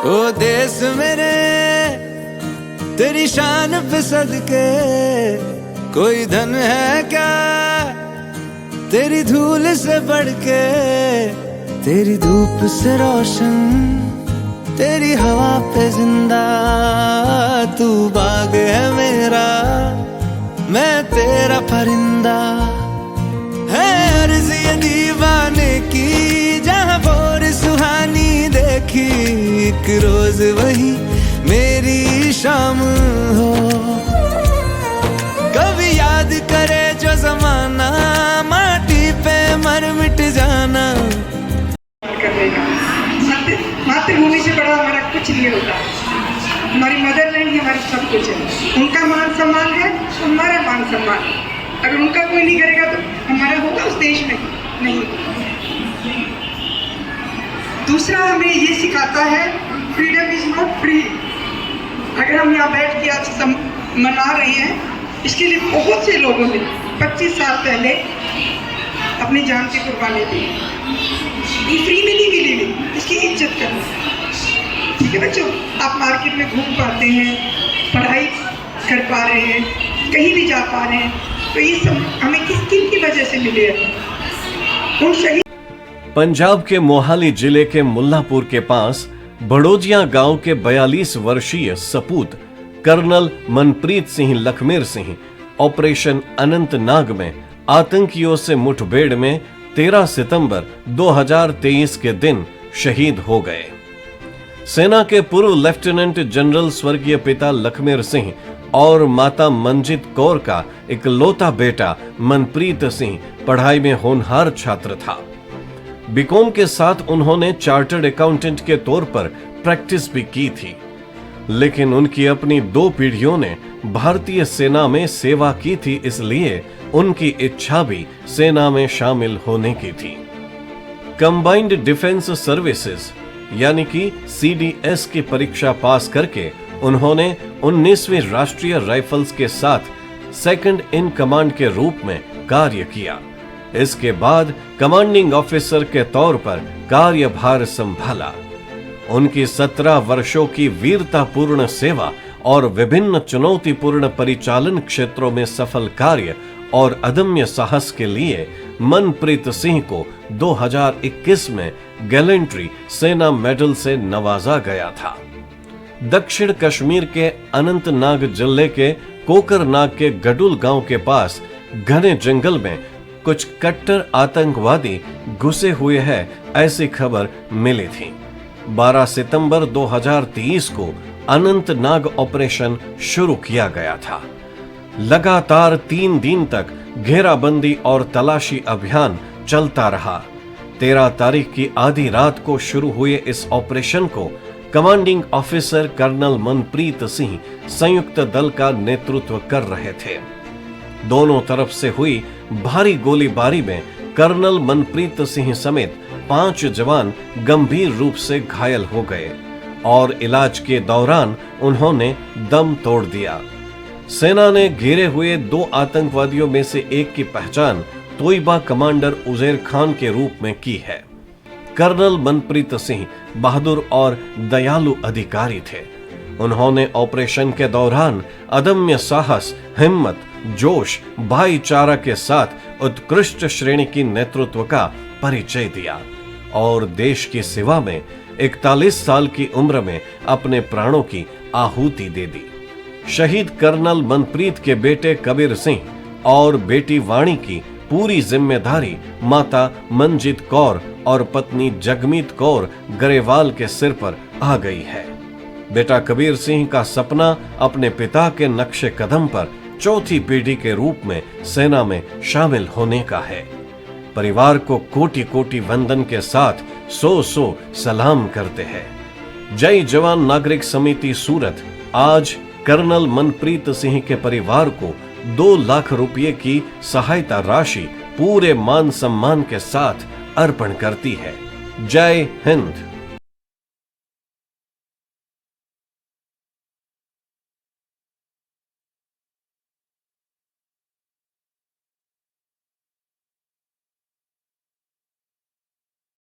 ओ देश मेरे तेरी शान पे सदके, कोई धन है क्या तेरी धूल से बढ़ के। तेरी धूप से रोशन, तेरी हवा पे जिंदा, तू बाग है मेरा, मैं तेरा परिंदा। है अर्ज़ ये दीवाने की, जहाँ भोर सुहानी देखी, एक रोज वही मेरी शाम हो। कभी याद करे जो जमाना, माटी पे मर मिट जाना। मातृभूमि से बड़ा हमारा कुछ नहीं होता। हमारी मदरलैंड ही हमारी सब कुछ है। उनका मान सम्मान है तो हमारा मान सम्मान है। अगर उनका कोई नहीं करेगा तो हमारा होगा उस देश में नहीं। दूसरा हमें ये सिखाता है फ्रीडम इज नॉट फ्री। अगर हम यहाँ बैठ के आज मना रहे हैं, इसके लिए बहुत से लोगों ने 25 साल पहले अपनी जान की कुर्बानी दी। ये फ्री में नहीं मिली हुई, इसकी इज्जत करना। ठीक है बच्चों, आप मार्केट में घूम पाते हैं, पढ़ाई कर पा रहे हैं, कहीं भी जा पा रहे हैं, तो ये सब हमें किन की वजह से मिले हैं। उन शहीद पंजाब के मोहाली जिले के मुल्लापुर के पास बड़ोजिया गांव के 42 वर्षीय सपूत कर्नल मनप्रीत सिंह लखमेर सिंह ऑपरेशन अनंतनाग में आतंकियों से मुठभेड़ में 13 सितंबर 2023 के दिन शहीद हो गए। सेना के पूर्व लेफ्टिनेंट जनरल स्वर्गीय पिता लखमेर सिंह और माता मंजित कौर का इकलौता बेटा मनप्रीत सिंह पढ़ाई में होनहार छात्र था। बीकॉम के साथ उन्होंने चार्टर्ड अकाउंटेंट के तौर पर प्रैक्टिस भी की थी, लेकिन उनकी अपनी 2 पीढ़ियों ने भारतीय सेना में सेवा की थी, इसलिए उनकी इच्छा भी सेना में शामिल होने की थी। कंबाइंड डिफेंस सर्विसेज यानी कि CDS की परीक्षा पास करके उन्होंने 19वीं राष्ट्रीय राइफल्स के साथ सेकंड इन कमांड के रूप में कार्य किया। इसके बाद कमांडिंग ऑफिसर के तौर पर कार्यभार संभाला। उनकी 17 वर्षों की वीरतापूर्ण सेवा और विभिन्न चुनौतीपूर्ण परिचालन क्षेत्रों में सफल कार्य और अदम्य साहस के लिए मनप्रीत सिंह को 2021 में गैलेंट्री सेना मेडल से नवाजा गया था। दक्षिण कश्मीर के अनंतनाग जिले के कोकरनाग के गडुल गांव के पास घने जंगल में कुछ कट्टर आतंकवादी घुसे हुए हैं, ऐसी खबर मिली थी। 12 सितंबर 2023 को अनंतनाग ऑपरेशन शुरू किया गया था। लगातार 3 दिन तक घेराबंदी और तलाशी अभियान चलता रहा। 13 तारीख की आधी रात को शुरू हुए इस ऑपरेशन को commanding officer colonel Manpreet Singh संयुक्त दल का नेतृत्व कर रहे थे। दोनों तरफ से हुई भारी गोलीबारी में कर्नल मनप्रीत सिंह समेत 5 जवान गंभीर रूप से घायल हो गए और इलाज के दौरान उन्होंने दम तोड़ दिया। सेना ने घेरे हुए 2 आतंकवादियों में से एक की पहचान तोइबा कमांडर उजैर खान के रूप में की है। कर्नल मनप्रीत सिंह बहादुर और दयालु अधिकारी थे। उन्होंने ऑपरेशन के दौरान अदम्य साहस, हिम्मत, जोश, भाईचारा के साथ उत्कृष्ट श्रेणी की नेतृत्व का परिचय दिया और देश की सेवा में 41 साल की उम्र में अपने प्राणों की आहुति दे दी। शहीद कर्नल मनप्रीत के बेटे कबीर सिंह और बेटी वाणी की पूरी जिम्मेदारी माता मंजित कौर और पत्नी जगमीत कौर गरेवाल के सिर पर आ गई है। बेटा कबीर सिंह का सपना अपने पिता के नक्शे कदम पर 4थी पीढ़ी के रूप में सेना में शामिल होने का है। परिवार को कोटि कोटि वंदन के साथ 100 सलाम करते हैं। जय जवान नागरिक समिति सूरत आज कर्नल मनप्रीत सिंह के परिवार को 2 लाख रुपए की सहायता राशि पूरे मान सम्मान के साथ अर्पण करती है। जय हिंद।